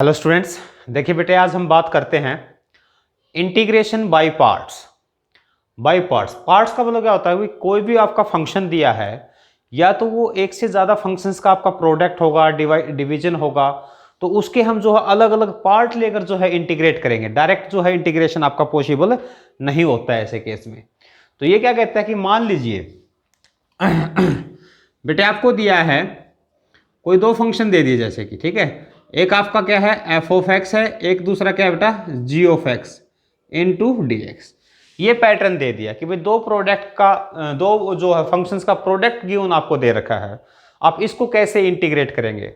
Hello students, देखिए बेटे आज हम बात करते हैं इंटीग्रेशन बाय पार्ट्स। पार्ट्स का मतलब क्या होता है कि कोई भी आपका फंक्शन दिया है या तो वो एक से ज़्यादा फंक्शंस का आपका प्रोडक्ट होगा, डिवीजन होगा, तो उसके हम जो है अलग अलग पार्ट लेकर जो है इंटीग्रेट करेंगे। डायरेक्ट जो है इंटीग्रेशन आपका पॉसिबल नहीं होता है ऐसे केस में। तो ये क्या कहता है कि मान लीजिए बेटे आपको दिया है कोई दो फंक्शन दे दिए, जैसे कि ठीक है, एक आपका क्या है एफ ऑफ एक्स है, एक दूसरा क्या है बेटा g of x into d x. ये पैटर्न दे दिया कि भाई दो प्रोडक्ट का दो जो है फंक्शंस का प्रोडक्ट गिवन आपको दे रखा है, आप इसको कैसे इंटीग्रेट करेंगे।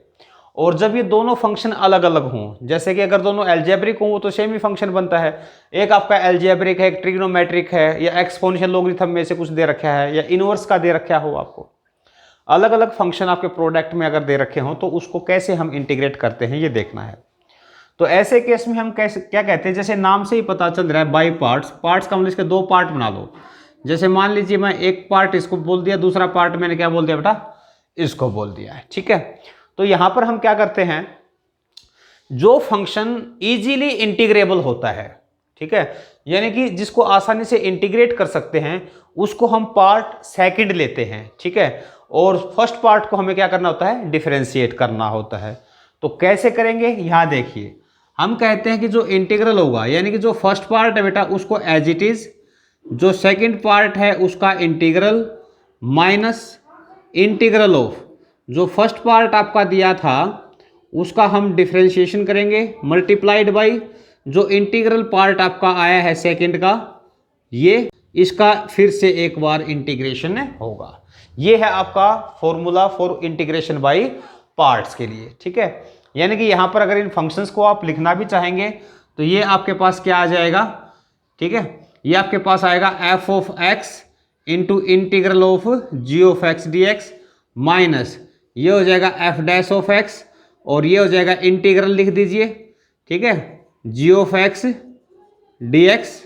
और जब ये दोनों फंक्शन अलग अलग हों, जैसे कि अगर दोनों एल्जेब्रिक हों तो सेम ही फंक्शन बनता है। एक आपका एल्जेब्रिक है, एक ट्रिग्नोमेट्रिक है, या एक्सपोनेंशियल लोगरिथम में से कुछ दे रखा है, या इनवर्स का दे रखा हो, आपको अलग अलग फंक्शन आपके प्रोडक्ट में अगर दे रखे हों तो उसको कैसे हम इंटीग्रेट करते हैं ये देखना है। तो ऐसे केस में हम कैसे क्या कहते हैं, जैसे नाम से ही पता चल रहा है बाय पार्ट्स का मतलब इसके दो पार्ट बना लो। जैसे मान लीजिए मैं एक पार्ट इसको बोल दिया, दूसरा पार्ट मैंने क्या बोल दिया बेटा, इसको बोल दिया है, ठीक है। तो यहां पर हम क्या करते हैं, जो फंक्शन इजीली इंटीग्रेबल होता है, ठीक है, यानी कि जिसको आसानी से इंटीग्रेट कर सकते हैं, उसको हम पार्ट सेकंड लेते हैं, ठीक है। और फर्स्ट पार्ट को हमें क्या करना होता है, डिफरेंशिएट करना होता है। तो कैसे करेंगे, यहां देखिए हम कहते हैं कि जो इंटीग्रल होगा, यानी कि जो फर्स्ट पार्ट है बेटा उसको एज इट इज, जो सेकंड पार्ट है उसका इंटीग्रल माइनस इंटीग्रल ऑफ जो फर्स्ट पार्ट आपका दिया था उसका हम डिफरेंशिएशन करेंगे, मल्टीप्लाइड बाई जो इंटीग्रल पार्ट आपका आया है सेकंड का, ये इसका फिर से एक बार इंटीग्रेशन होगा। ये है आपका formula for integration by parts के लिए, ठीक है। यानी कि यहां पर अगर इन फंक्शंस को आप लिखना भी चाहेंगे तो ये आपके पास क्या आ जाएगा, ठीक है, ये आपके पास आएगा f of x into integral of g of x d x minus ये हो जाएगा एफ डैश ऑफ एक्स, और ये हो जाएगा इंटीग्रल लिख दीजिए, ठीक है, जी ऑफ एक्स डी एक्स,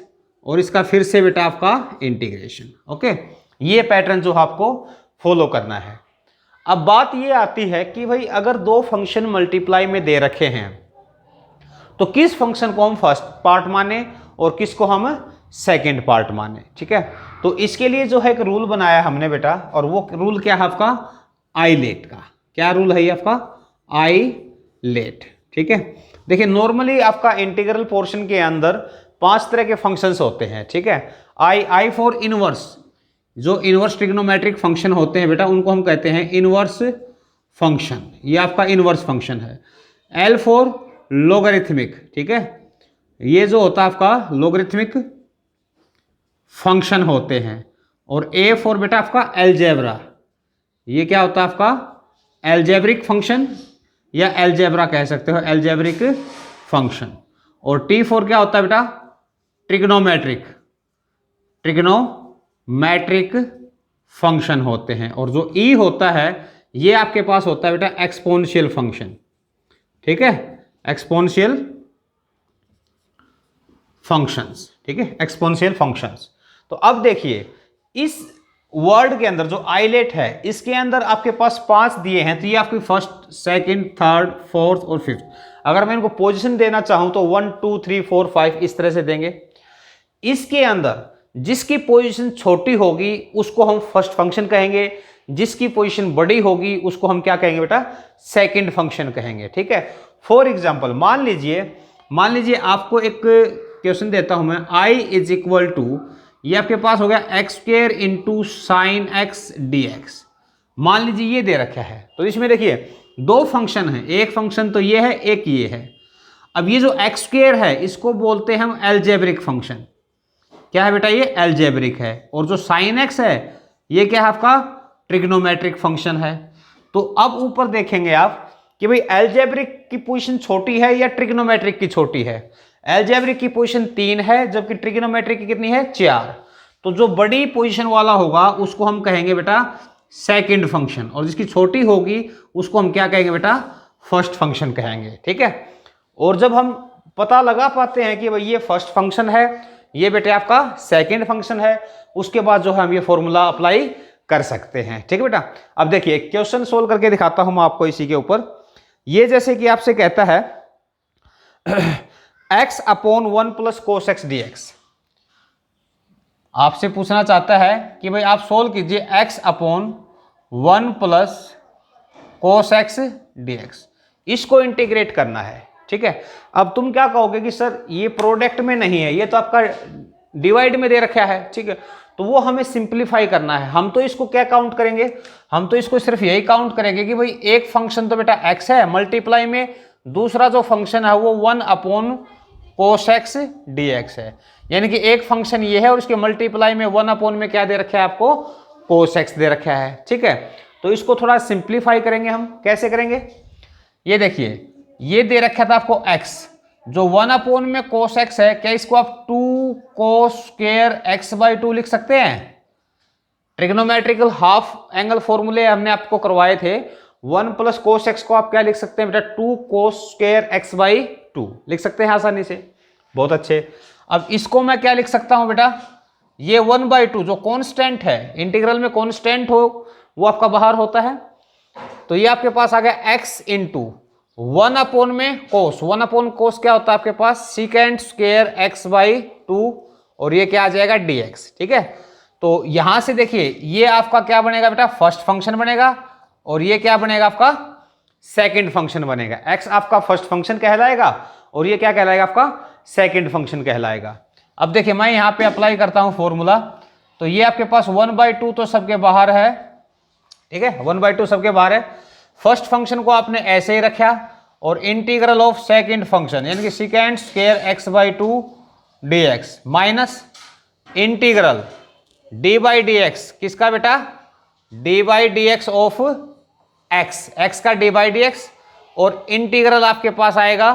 और इसका फिर से बेटा आपका इंटीग्रेशन। ओके, ये पैटर्न जो आपको फॉलो करना है। अब बात ये आती है कि भाई अगर दो फंक्शन मल्टीप्लाई में दे रखे हैं तो किस फंक्शन को हम फर्स्ट पार्ट माने और किसको हम सेकंड पार्ट माने, ठीक है। तो इसके लिए जो है एक रूल बनाया हमने बेटा, और वो रूल क्या है आपका, आई लेट का। क्या रूल है ये आपका, आई लेट, ठीक है। देखिए नॉर्मली आपका इंटीग्रल पोर्शन के अंदर 5 तरह के फंक्शंस होते हैं, ठीक है। आई फॉर इनवर्स, जो इनवर्स ट्रिग्नोमेट्रिक फंक्शन होते हैं बेटा उनको हम कहते हैं इनवर्स फंक्शन, ये आपका इनवर्स फंक्शन है। एल फॉर लोगरिथमिक, ठीक है, ये जो होता है आपका लोगरिथमिक फंक्शन होते हैं। और ए फॉर बेटा आपका एलजेब्रा, ये क्या होता है आपका एल्जेब्रिक फंक्शन, या एलजेब्रा कह सकते हो, एल्जेब्रिक फंक्शन। और टी फॉर क्या होता है बेटा, ट्रिग्नोमेट्रिक फंक्शन होते हैं। और जो ई होता है ये आपके पास होता है बेटा एक्सपोनेंशियल फंक्शन, ठीक है, एक्सपोनेंशियल फंक्शंस, ठीक है, एक्सपोनेंशियल फंक्शंस। तो अब देखिए इस वर्ड के अंदर जो आइलेट है इसके अंदर आपके पास 5 दिए हैं, तो ये आपकी फर्स्ट, सेकंड, थर्ड, फोर्थ और फिफ्थ। अगर मैं इनको पोजीशन देना चाहूं तो 1 2 3 4 5 इस तरह से देंगे। इसके अंदर जिसकी पोजीशन छोटी होगी उसको हम फर्स्ट फंक्शन कहेंगे, जिसकी पोजीशन बड़ी होगी उसको हम क्या कहेंगे बेटा, सेकंड फंक्शन कहेंगे, ठीक है। फॉर एग्जांपल मान लीजिए आपको एक क्वेश्चन देता हूं मैं, i इज इक्वल टू, ये आपके पास हो गया x square into sine x d x. मान लीजिए ये दे रखा है, तो इसमें देखिए दो फंक्शन है, एक फंक्शन तो ये है, एक ये है। अब ये जो एक्स स्क्वायर है इसको बोलते हैं हम एल्जेब्रिक फंक्शन। क्या है बेटा, ये एल्जेब्रिक है। और जो साइन एक्स है ये क्या है आपका ट्रिग्नोमेट्रिक फंक्शन है। तो अब ऊपर देखेंगे आप कि भाई एल्जेब्रिक की पोजीशन छोटी है या ट्रिग्नोमेट्रिक की छोटी है। एल्जेब्रिक की पोजीशन 3 है जबकि ट्रिग्नोमेट्रिक की कितनी है, 4। तो जो बड़ी पोजीशन वाला होगा उसको हम कहेंगे बेटा सेकंड फंक्शन, और जिसकी छोटी होगी उसको हम क्या कहेंगे बेटा, फर्स्ट फंक्शन कहेंगे, ठीक है। और जब हम पता लगा पाते हैं कि भाई ये फर्स्ट फंक्शन है, ये बेटे आपका सेकंड फंक्शन है, उसके बाद जो है हम ये फॉर्मूला अप्लाई कर सकते हैं, ठीक है बेटा। अब देखिए क्वेश्चन सोल्व करके दिखाता हूं मैं आपको इसी के ऊपर। ये जैसे कि आपसे कहता है x upon 1 plus cos x d x. आपसे पूछना चाहता है कि भाई आप सोल्व कीजिए x upon 1 plus cos x d x, इसको इंटीग्रेट करना है। ठीक है, अब तुम क्या कहोगे कि सर ये प्रोडक्ट में नहीं है, ये तो आपका डिवाइड में दे रखा है। ठीक है, तो वो हमें सिंप्लीफाई करना है। हम तो इसको क्या काउंट करेंगे, हम तो इसको सिर्फ यही काउंट करेंगे कि भाई एक फंक्शन तो बेटा x है मल्टीप्लाई में, दूसरा जो फंक्शन है वो 1 upon cos x d x है। यानी कि एक फंक्शन ये है और उसके मल्टीप्लाई में 1 अपॉन में क्या दे रखा है आपको, कोस एक्स दे रखा है। ठीक है, तो इसको थोड़ा सिंप्लीफाई करेंगे हम। कैसे करेंगे, ये देखिए, ये दे रखा था आपको x, जो 1 अपॉन में कोस एक्स है, क्या इसको आप 2 कोस स्क्वायर एक्स बाई 2 लिख सकते हैं। ट्रिग्नोमेट्रिकल हाफ एंगल फॉर्मूले हमने आपको करवाए थे। 1 प्लस कोस एक्स को आप क्या लिख सकते हैं बेटा, 2 कोस स्क्वायर एक्स बाई 2 लिख सकते हैं आसानी से। बहुत अच्छे। अब इसको मैं क्या लिख सकता हूं बेटा, ये 1/2 जो कॉन्स्टेंट है, इंटीग्रल में कॉन्स्टेंट हो वो आपका बाहर होता है, तो ये आपके पास आ गया x इंटू 1 अपॉन में कोस। 1 अपॉन कोस क्या होता है आपके पास, सीकेंड स्क्वायर एक्स बाई 2, और ये क्या आ जाएगा dx। ठीक है, तो यहां से देखिए ये आपका क्या बनेगा बेटा, फर्स्ट फंक्शन बनेगा, और ये क्या बनेगा आपका सेकंड फंक्शन बनेगा। x आपका फर्स्ट फंक्शन कहलाएगा और ये क्या कहलाएगा आपका सेकंड फंक्शन कहलाएगा। अब देखिए मैं यहां पे अप्लाई करता हूं फॉर्मूला, तो ये आपके पास 1/2 तो सबके बाहर है। ठीक है, 1/2 सबके बाहर है। फर्स्ट फंक्शन को आपने ऐसे ही रखा और इंटीग्रल ऑफ सेकंड फंक्शन यानी कि secant square x by 2 D x minus integral D by D x, किसका बेटा, D by D x of x, x का डी बाई डी एक्स, और इंटीग्रल आपके पास आएगा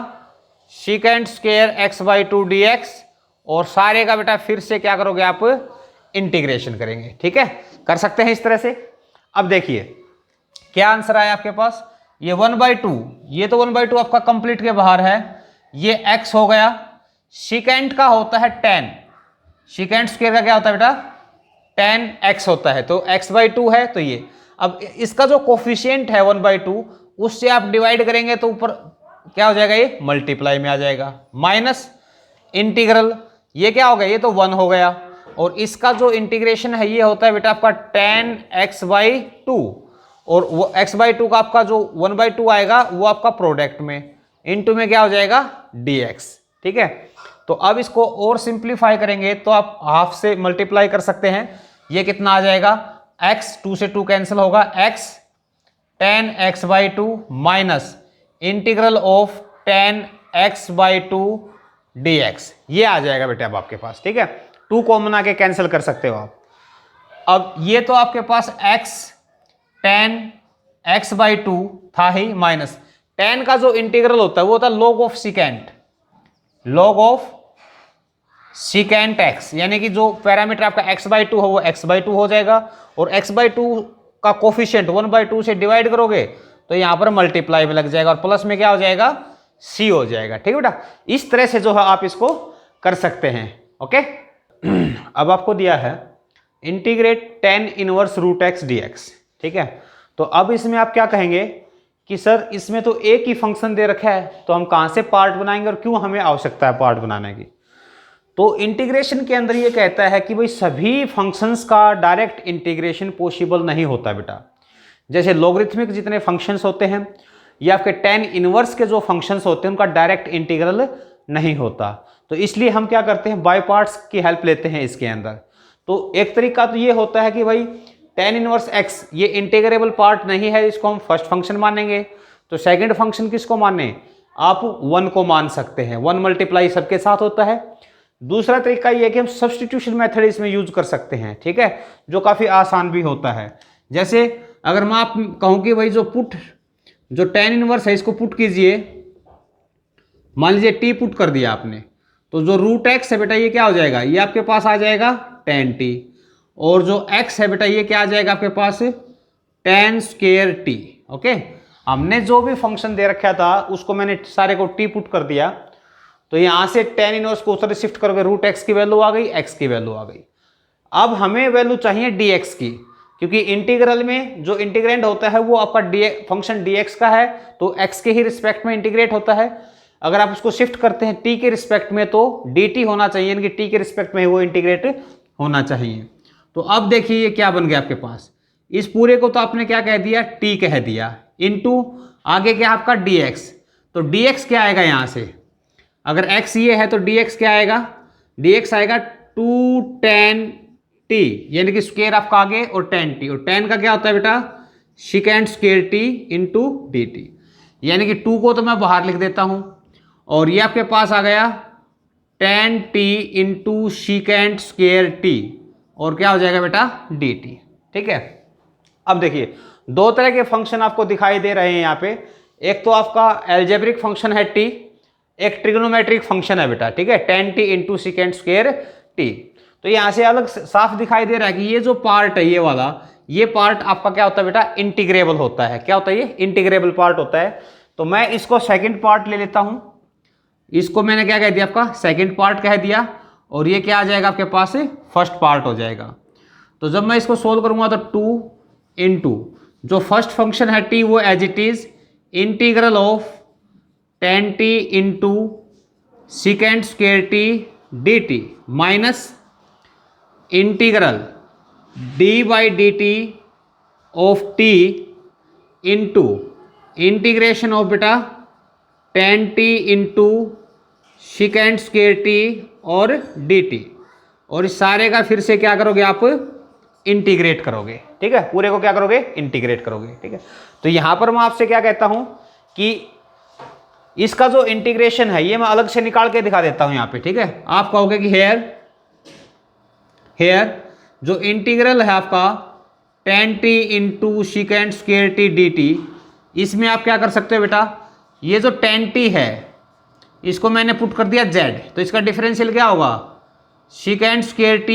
secant square x by 2 D x, और सारे का बेटा फिर से क्या करोगे आप, इंटीग्रेशन करेंगे। ठीक है, कर सकते हैं इस तरह से। अब देखिए क्या आंसर आया आपके पास, ये 1/2, ये तो 1/2 आपका कंप्लीट के बाहर है, ये x हो गया, सीकेंड का होता है 10, सीकेंड स्क्वायर का क्या होता है बेटा 10x होता है, तो x/2 है, तो ये अब इसका जो कोफिशिएंट है 1/2 उससे आप डिवाइड करेंगे तो ऊपर क्या हो जाएगा, ये मल्टीप्लाई में आ जाएगा, माइनस इंटीग्रल, ये क्या हो गया, ये तो 1 हो गया, और इसका जो इंटीग्रेशन है ये होता है बेटा आपका 10x/2, और वो x/2 का आपका जो 1/2 आएगा वो आपका प्रोडक्ट में, इनटू में क्या हो जाएगा dx। ठीक है, तो अब इसको और सिंप्लीफाई करेंगे तो आप हाफ से मल्टीप्लाई कर सकते हैं, ये कितना आ जाएगा, x 2 से 2 कैंसिल होगा, x 10x/2 minus integral of 10x/2 dx, ये आ जाएगा बेटे अब आपके पास। ठीक है, 2 कॉमन आके कैंसिल कर सकते हो आप। अब ये तो आपके पास x 10x/2 था ही, माइनस 10 का जो इंटीग्रल होता है वो होता है log of secant, log of secant x, यानी कि जो पैरामीटर आपका x/2 हो वो x/2 हो जाएगा, और x/2 का कोफिशिएंट 1/2 से डिवाइड करोगे तो यहां पर मल्टीप्लाई में लग जाएगा, और प्लस में क्या हो जाएगा, c हो जाएगा। ठीक है बेटा, इस तरह से जो है आप इसको कर सकते हैं। ओके, अब आपको दिया है integrate tan inverse root x dx। ठीक है, तो अब इसमें आप क्या कहेंगे कि सर इसमें तो एक ही फंक्शन दे रखा है, तो हम कहां से पार्ट बनाएंगे और क्यों हमें आवश्यकता है पार्ट बनाने की। तो इंटीग्रेशन के अंदर ये कहता है कि भाई सभी फंक्शंस का डायरेक्ट इंटीग्रेशन पॉसिबल नहीं होता बेटा। जैसे लॉगरिथमिक जितने फंक्शंस होते हैं या आपके tan इनवर्स के जो फंक्शंस होते हैं उनका डायरेक्ट इंटीग्रल नहीं होता, तो इसलिए हम क्या करते हैं, बाय पार्ट्स की हेल्प लेते हैं इसके अंदर। तो एक तरीका तो ये होता है कि भाई tan इनवर्स x ये इंटीग्रेबल पार्ट नहीं है, इसको हम फर्स्ट फंक्शन मानेंगे, तो सेकंड फंक्शन किसको माने, आप 1 को मान सकते हैं, 1 मल्टीप्लाई सबके साथ होता है। दूसरा तरीका ये है कि हम सब्स्टिट्यूशन मेथड इसमें यूज कर सकते हैं। ठीक है, जो काफ़ी आसान भी होता है। जैसे अगर मैं आप कहूँ कि भाई जो tan इनवर्स है इसको पुट कीजिए, मान लीजिए t पुट कर दिया आपने, तो जो रूट x है बेटा ये क्या हो जाएगा, ये आपके पास आ जाएगा tan t, और जो x है बेटा ये क्या आ जाएगा आपके पास tan स्क्वायर t। ओके, हमने जो भी फंक्शन दे रखा था उसको मैंने सारे को t पुट कर दिया, तो यहां से tan इनवर्स को उधर शिफ्ट करोगे, रूट x की वैल्यू आ गई, x की वैल्यू आ गई। अब हमें वैल्यू चाहिए dx की, क्योंकि इंटीग्रल में जो इंटीग्रेंड होता है वो आपका फंक्शन dx का है, तो x के ही रिस्पेक्ट में इंटीग्रेट होता है। अगर आप उसको शिफ्ट करते हैं t के रिस्पेक्ट में तो dt होना चाहिए, यानी कि t के रिस्पेक्ट में वो इंटीग्रेट होना चाहिए। तो अब देखिए ये क्या बन गया आपके पास, इस पूरे को तो आपने क्या कह दिया, t कह दिया, इनटू आगे क्या आपका dx। तो dx क्या आएगा यहाँ से, अगर x ये है तो dx क्या आएगा, dx आएगा 2 tan t, यानी कि स्क्वायर आपका आगे और tan t, और tan का क्या होता है बेटा secant square t into D T, यानी कि 2 को तो मैं बाहर लिख देता हूं और ये आपके पास आ गया tan t into secant square t और क्या हो जाएगा बेटा dt। ठीक है, अब देखिए दो तरह के फंक्शन आपको दिखाई दे रहे हैं यहाँ पे, एक तो आपका एल्जेब्रिक फंक्शन है t, एक ट्रिग्नोमेट्रिक फंक्शन है बेटा। ठीक है, tan t into secant square t। तो यहाँ से अलग साफ दिखाई दे रहा है कि ये जो पार्ट है ये वाला, ये पार्ट आपका क्या होता है बेटा इंटीग्रेबल होता है। क्या होता है, ये इंटीग्रेबल पार्ट होता है। तो मैं इसको सेकंड पार्ट ले लेता हूं, इसको मैंने क्या कह दिया आपका सेकंड पार्ट कह दिया, और ये क्या आ जाएगा आपके पास फर्स्ट पार्ट हो जाएगा। तो जब मैं इसको सोल्व करूंगा तो 2 इंटू जो फर्स्ट फंक्शन है t वो as it is integral of tan t into secant square t dt minus integral d by d t of t into integration of बेटा tan t into secant square t और dt, और इस सारे का फिर से क्या करोगे आप इंटीग्रेट करोगे। ठीक है, पूरे को क्या करोगे इंटीग्रेट करोगे। ठीक है, तो यहां पर मैं आपसे क्या कहता हूं कि इसका जो इंटीग्रेशन है ये मैं अलग से निकाल के दिखा देता हूं यहाँ पे। ठीक है, आप कहोगे कि हेयर जो इंटीग्रल है आपका tan t into secant square t dt, इसमें आप क्या कर सकते हो बेटा, ये जो tan t है इसको मैंने पुट कर दिया z, तो इसका डिफरेंशियल क्या होगा secant स्क्वायर t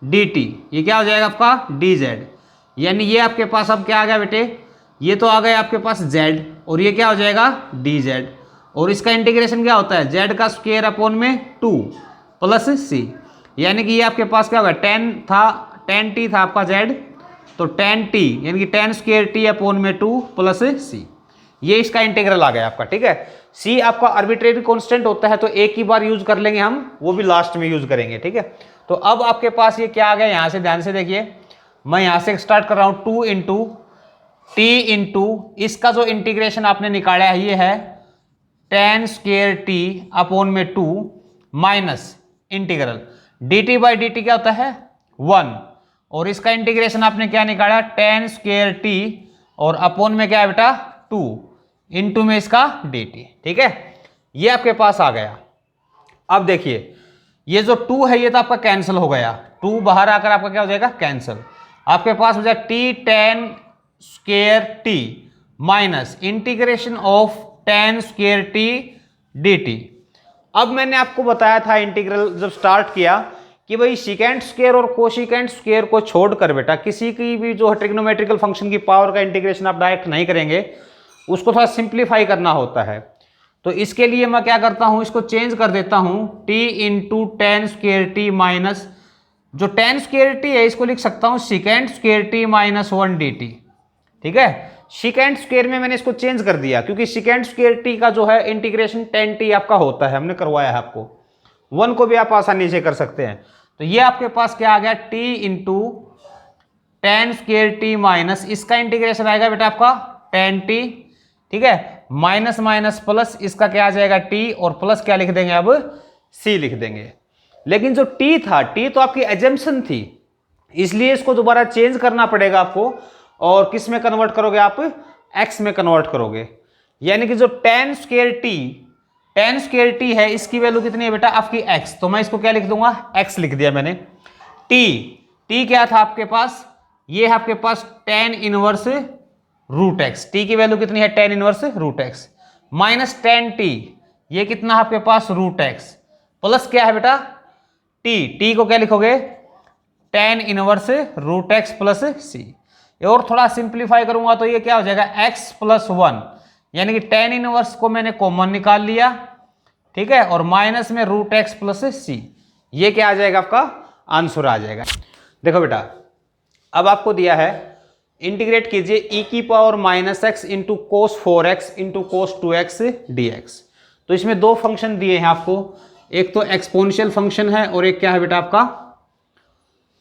dt, ये क्या हो जाएगा आपका dz, यानी ये आपके पास अब क्या आ गया बेटे, ये तो आ गया आपके पास z और ये क्या हो जाएगा dz, और इसका इंटीग्रेशन क्या होता है z का स्क्वायर अपॉन में 2 प्लस c, यानी कि ये आपके पास क्या होगा tan t था आपका z, तो tan t यानी कि tan स्क्वायर t अपॉन में 2 प्लस c, ये इसका इंटीग्रल आ गया आपका। ठीक है, c आपका आर्बिट्रेरी कांस्टेंट होता है तो एक ही बार यूज कर लेंगे हम, वो भी लास्ट में यूज करेंगे। ठीक है, तो अब आपके पास ये क्या आ गया, यहां से ध्यान से देखिए, मैं यहां से स्टार्ट कर रहा हूं 2 इंटू टी इंटू इसका जो इंटीग्रेशन आपने निकाला है ये है tan स्क्वायर टी अपॉन में 2 minus integral dt by d T क्या होता है 1, और इसका इंटीग्रेशन आपने क्या निकाला tan स्क्वायर टी और अपॉन में क्या है बेटा 2 इंटू में इसका dt। ठीक है, ये आपके पास आ गया। अब देखिए ये जो 2 है ये तो आपका कैंसिल हो गया, 2 बाहर आकर आपका क्या हो जाएगा कैंसिल, आपके पास हो जाएगा t tan square T minus integration of tan square T dt। अब मैंने आपको बताया था इंटीग्रल जब स्टार्ट किया कि भाई secant स्क्वायर और कोशिकेंट स्क्वायर को छोड़कर बेटा किसी की भी जो ट्रिग्नोमेट्रिकल फंक्शन की पावर का इंटीग्रेशन आप डायरेक्ट नहीं करेंगे, उसको थोड़ा सिंप्लीफाई करना होता है। तो इसके लिए मैं क्या करता हूं, इसको चेंज कर देता हूं t into tan square T minus जो tan स्क्वायर टी है इसको लिख सकता हूं secant square T minus 1 dt। ठीक है, secant स्क्वायर में मैंने इसको चेंज कर दिया क्योंकि secant स्क्वायर टी का जो है इंटीग्रेशन tan t आपका होता है, हमने करवाया है आपको, 1 को भी आप आसानी से कर सकते हैं। तो ये आपके पास क्या आ गया t into tan square T minus इसका इंटीग्रेशन आएगा बेटा आपका tan t। ठीक है, माइनस माइनस प्लस इसका क्या आ जाएगा t और प्लस क्या लिख देंगे अब c लिख देंगे। लेकिन जो t था t तो आपकी एजम्पशन थी, इसलिए इसको दोबारा चेंज करना पड़ेगा आपको, और किस में कन्वर्ट करोगे आप x में कन्वर्ट करोगे, यानी कि जो tan स्क्वायर टी है इसकी वैल्यू कितनी है बेटा आपकी x, तो मैं इसको क्या लिख दूंगा x लिख दिया मैंने। t क्या था आपके पास, ये है आपके पास tan inverse root x, t की वैल्यू कितनी है tan inverse root x minus tan t, ये कितना आपके पास रूट एक्स, प्लस क्या है बेटा t को क्या लिखोगे tan inverse root x plus c, और थोड़ा सिंप्लीफाई करूंगा तो ये क्या हो जाएगा x प्लस 1, यानी कि tan इनवर्स को मैंने कॉमन निकाल लिया। ठीक है, और माइनस में रूट एक्स प्लस c, ये क्या आ जाएगा आपका आंसर आ जाएगा। देखो बेटा अब आपको दिया है इंटीग्रेट कीजिए e की power minus x into cos 4x into cos 2x dx। तो इसमें दो फंक्शन दिए हैं आपको, एक तो एक्सपोनेंशियल फंक्शन है और एक क्या है बेटा आपका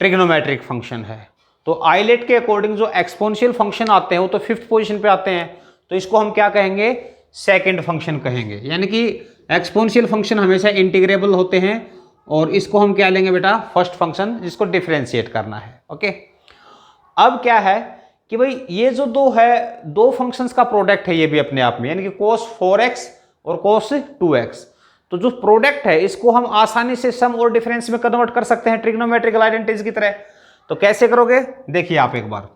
ट्रिग्नोमेट्रिक फंक्शन है। तो आइलेट के अकॉर्डिंग जो एक्सपोनेंशियल फंक्शन आते हैं वो तो 5th पोजीशन पे आते हैं, तो इसको हम क्या कहेंगे, सेकंड फंक्शन कहेंगे। यानी कि एक्सपोनेंशियल फंक्शन हमेशा इंटीग्रेबल होते हैं और इसको हम क्या लेंगे बेटा, फर्स्ट फंक्शन, जिसको डिफरेंशिएट करना है। ओके, अब क्या है कि भाई ये जो दो है, दो फंक्शंस का प्रोडक्ट है ये भी अपने आप में, यानी कि cos 4x और cos 2x। तो जो प्रोडक्ट है इसको हम आसानी से सम और डिफरेंस में कन्वर्ट कर सकते हैं ट्रिग्नोमेट्रिकल आइडेंटिटीज की तरह। तो कैसे करोगे, देखिए आप एक बार,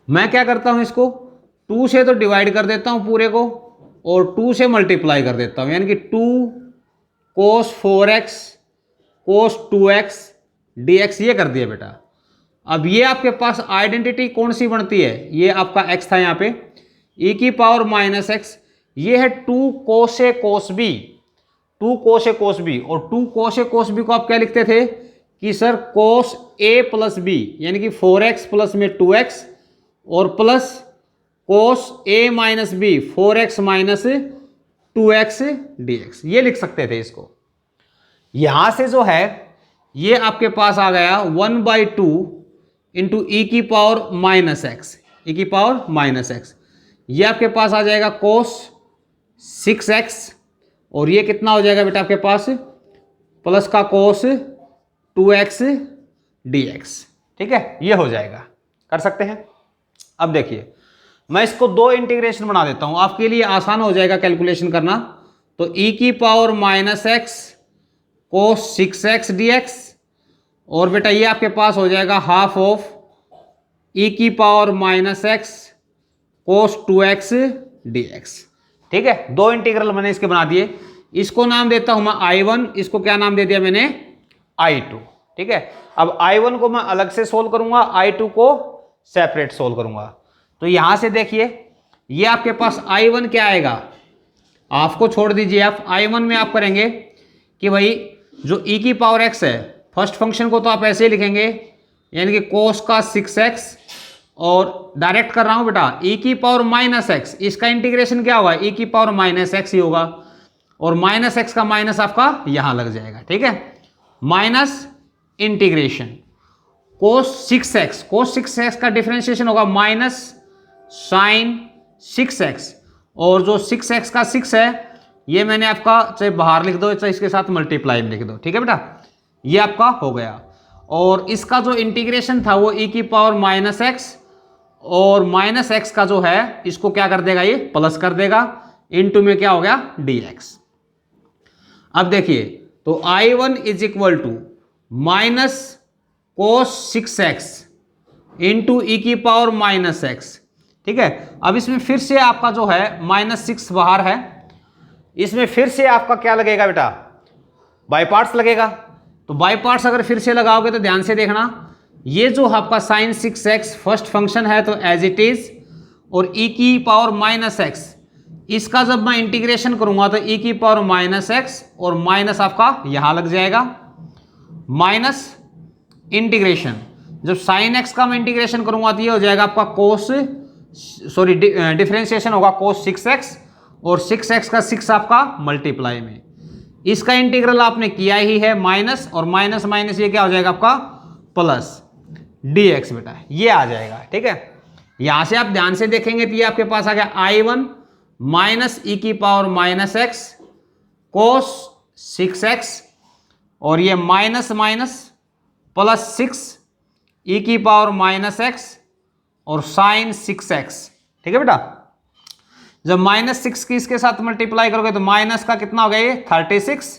मैं क्या करता हूं, इसको 2 से तो डिवाइड कर देता हूं पूरे को और 2 से मल्टीप्लाई कर देता हूं, यानी कि 2 cos 4x cos 2x dx ये कर दिया बेटा। अब ये आपके पास आइडेंटिटी कौन सी बनती है, ये आपका x था यहाँ पे, e की पावर माइनस एक्स, ये है 2 cos a cos b, 2 cos a cos b, और 2 cos a cos b को आप क्या लिखते थे कि sir cos a plus b, यानी कि 4x प्लस में 2x और plus cos a minus b 4x minus 2x dx, ये लिख सकते थे इसको। यहां से जो है ये आपके पास आ गया 1/2 इंटू ई की पावर माइनस एक्स, ई की पावर माइनस एक्स, ये आपके पास आ जाएगा cos 6x और ये कितना हो जाएगा बेटा आपके पास प्लस का cos 2x dx। ठीक है, ये हो जाएगा, कर सकते हैं। अब देखिए मैं इसको दो इंटीग्रेशन बना देता हूं, आपके लिए आसान हो जाएगा कैलकुलेशन करना। तो e की power minus x cos 6x dx और बेटा ये आपके पास हो जाएगा हाफ ऑफ e की power minus x cos 2x dx। ठीक है, दो इंटीग्रल मैंने इसके बना दिए, इसको नाम देता हूं मैं I1, इसको क्या नाम दे दिया मैंने, I2। ठीक है, अब I1 को मैं अलग से सोल्व करूंगा, I2 को सेपरेट सोल्व करूंगा। तो यहां से देखिए ये आपके पास I1 क्या आएगा, आपको छोड़ दीजिए, आप I1 में आप करेंगे कि भाई जो e की पावर x है, फर्स्ट फंक्शन को तो आप ऐसे ही लिखेंगे, यानी कि cos का 6x और डायरेक्ट कर रहा हूं बेटा e की पावर माइनस एक्स, इसका इंटीग्रेशन क्या होगा, e की पावर माइनस एक्स ही होगा और माइनस एक्स का माइनस आपका यहां लग जाएगा। ठीक है, माइनस इंटीग्रेशन cos 6x का डिफरेंशिएशन होगा माइनस साइन 6x, और जो 6x का 6 है ये मैंने आपका चाहे बाहर लिख दो चाहे इसके साथ मल्टीप्लाई में लिख दो। ठीक है बेटा, ये आपका हो गया। और इसका जो इंटीग्रेशन था वो e की पावर माइनस एक्स और माइनस एक्स का जो है इसको क्या कर देगा, ये प्लस कर देगा, इनटू में क्या हो गया dx। अब देखिए तो I1 is equal to minus cos 6x into e की पावर माइनस एक्स। ठीक है, अब इसमें फिर से आपका जो है माइनस 6 बाहर है, इसमें फिर से आपका क्या लगेगा बेटा, बाय पार्ट्स लगेगा। तो बाय पार्ट्स अगर फिर से लगाओगे तो ध्यान से देखना, ये जो आपका साइन 6x फर्स्ट फंक्शन है तो एज इट इज, और e की पावर माइनस एक्स, इसका जब मैं इंटीग्रेशन करूंगा तो e की पावर माइनस एक्स और माइनस आपका यहां लग जाएगा, माइनस इंटीग्रेशन, जब साइन x का मैं इंटीग्रेशन करूंगा तो ये हो जाएगा आपका cos, सॉरी डिफरेंशिएशन होगा cos 6x और 6x का 6 आपका मल्टीप्लाई में, इसका इंटीग्रल आपने किया ही है माइनस, और माइनस माइनस ये क्या हो जाएगा आपका प्लस dx बेटा, ये आ जाएगा। ठीक है, यहां से आप ध्यान से देखेंगे तो ये आपके पास आ गया I1 माइनस ई की power minus x cos 6x और ये माइनस माइनस प्लस 6 ई की पावर माइनस एक्स और साइन 6x। ठीक है बेटा, जब माइनस 6 की इसके साथ मल्टीप्लाई करोगे तो माइनस का कितना हो गया, ये 36,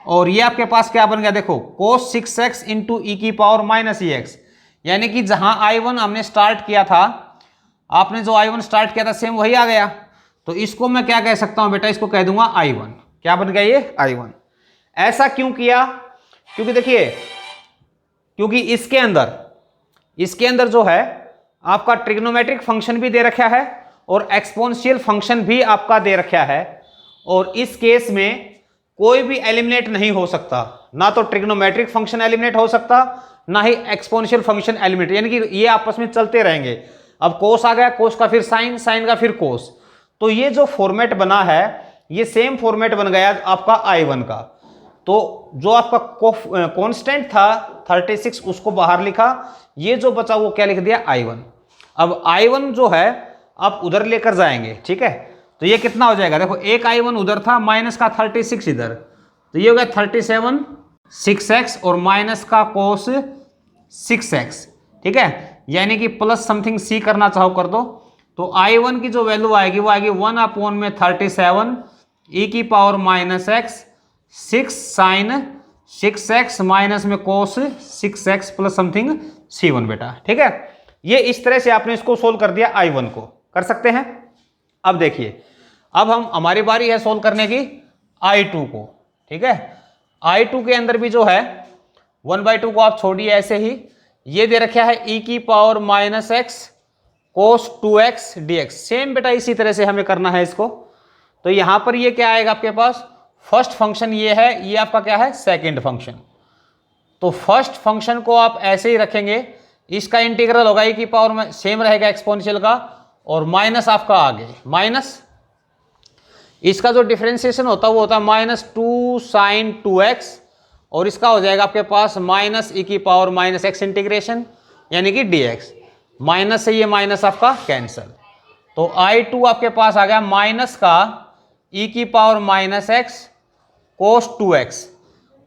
और ये आपके पास क्या बन गया देखो cos 6x इंटू ई की पावर माइनस एक्स, यानी कि जहां I1 हमने स्टार्ट किया था, आपने जो I1 स्टार्ट किया था सेम वही आ गया। तो इसको मैं क्या कह सकता हूं बेटा, इसको कह दूंगा I1, क्या बन गया ये I1। ऐसा क्यों किया, क्योंकि देखिए, क्योंकि इसके अंदर जो है आपका ट्रिग्नोमेट्रिक फंक्शन भी दे रखा है और एक्सपोनेंशियल फंक्शन भी आपका दे रखा है, और इस केस में कोई भी एलिमिनेट नहीं हो सकता, ना तो ट्रिग्नोमेट्रिक फंक्शन एलिमिनेट हो सकता ना ही एक्सपोनेंशियल फंक्शन एलिमिनेट, यानी कि ये आपस में चलते रहेंगे। अब कोस आ गया, कोस का फिर साइन, साइन का फिर कोस, तो ये जो फॉर्मेट बना है ये सेम फॉर्मेट बन गया आपका I1 का। तो जो आपका कांस्टेंट था 36 उसको बाहर लिखा, ये जो बचा वो क्या लिख दिया I1। अब I1 जो है आप उधर लेकर जाएंगे, ठीक है। तो ये कितना हो जाएगा, देखो एक I1 उधर था, माइनस का 36 इधर, तो ये हो गया 37 6x और माइनस का कोस 6x, ठीक है। यानी कि प्लस समथिंग c करना चाहो कर दो। तो I1 की जो वैल्यू आएगी वो आएगी 1/37 e की power minus x 6 sine 6x minus में cos 6x plus something c1 बेटा, ठीक है। ये इस तरह से आपने इसको सोल्व कर दिया, I1 को कर सकते हैं। अब देखिए, अब हमारी बारी है सोल्व करने की I2 को, ठीक है। I2 के अंदर भी जो है 1/2 को आप छोड़िए ऐसे ही, ये दे रखा है e की पावर माइनस x कोस 2x dx। सेम बेटा इसी तरह से हमें करना है इसको। तो यहां पर ये क्या आएगा आपके पास, फर्स्ट फंक्शन ये है, ये आपका क्या है सेकंड फंक्शन। तो फर्स्ट फंक्शन को आप ऐसे ही रखेंगे, इसका इंटीग्रल होगा e की पावर में सेम रहेगा एक्सपोनेंशियल का, और माइनस आपका आगे माइनस इसका जो डिफरेंशिएशन होता है वो होता है -2 साइन 2x, और इसका हो जाएगा आपके पास माइनस e की पावर माइनस x इंटीग्रेशन यानी कि dx। माइनस से ये माइनस आपका कैंसल, तो I2 आपके पास आ गया माइनस का e की पावर माइनस x कोस 2x,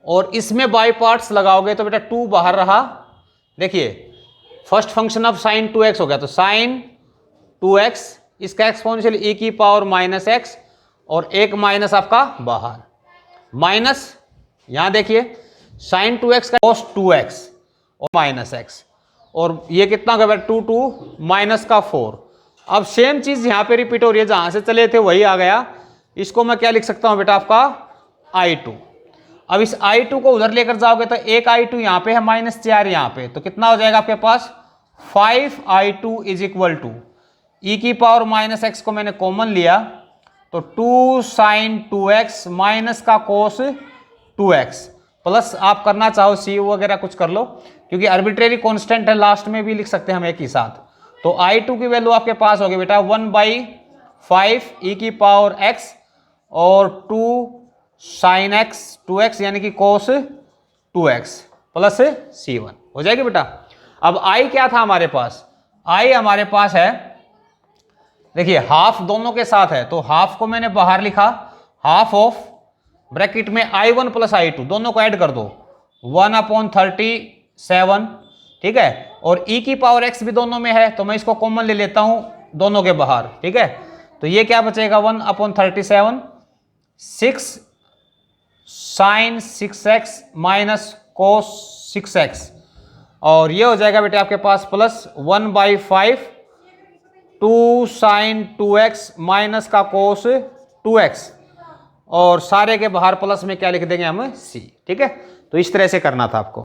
और इसमें बाई पार्ट्स लगाओगे तो बेटा 2 बाहर रहा। देखिए first function of sine 2x हो गया, तो साइन 2x इसका एक्सपोनेंशियल e की पावर माइनस x, और एक माइनस आपका बाहर, माइनस यहां देखिए साइन 2x का कोस 2x और माइनस x, और ये कितना हो गया 2 माइनस का 4। अब सेम चीज यहां पे रिपीट हो रही है, जहां से चले थे वही आ गया। इसको मैं क्या लिख सकता हूं बेटा आपका I2। अब इस I2 को उधर लेकर जाओगे तो एक I2 यहां पे है, -4 यहां पे, तो कितना हो जाएगा आपके पास 5I2 is equal to e की पावर माइनस x को मैंने कॉमन लिया, तो 2 साइन 2x माइनस का कोस 2x, प्लस आप करना चाहो c वगैरह कुछ कर लो, क्योंकि आर्बिट्रेरी कांस्टेंट है, लास्ट में भी लिख सकते हैं हम एक ही साथ। तो I2 की वैल्यू आपके पास होगी बेटा 1/5 e की पावर x और 2 साइन x 2x यानी कि कोस 2x प्लस c1 हो जाएगी बेटा। अब I क्या था हमारे पास, I हमारे पास है, देखिए हाफ दोनों के साथ है, तो हाफ को मैंने बाहर लिखा, हाफ ऑफ ब्रैकेट में I1 प्लस I2 दोनों को ऐड कर दो 1/37, ठीक है। और e की पावर x भी दोनों में है, तो मैं इसको कॉमन ले लेता हूं दोनों के बाहर, ठीक है। तो ये क्या बचेगा 1/37 6 sine 6x minus cos 6x, और ये हो जाएगा बेटे आपके पास प्लस 1/5 2 साइन 2x माइनस का कोस 2x, और सारे के बाहर प्लस में क्या लिख देंगे हम c, ठीक है। तो इस तरह से करना था आपको।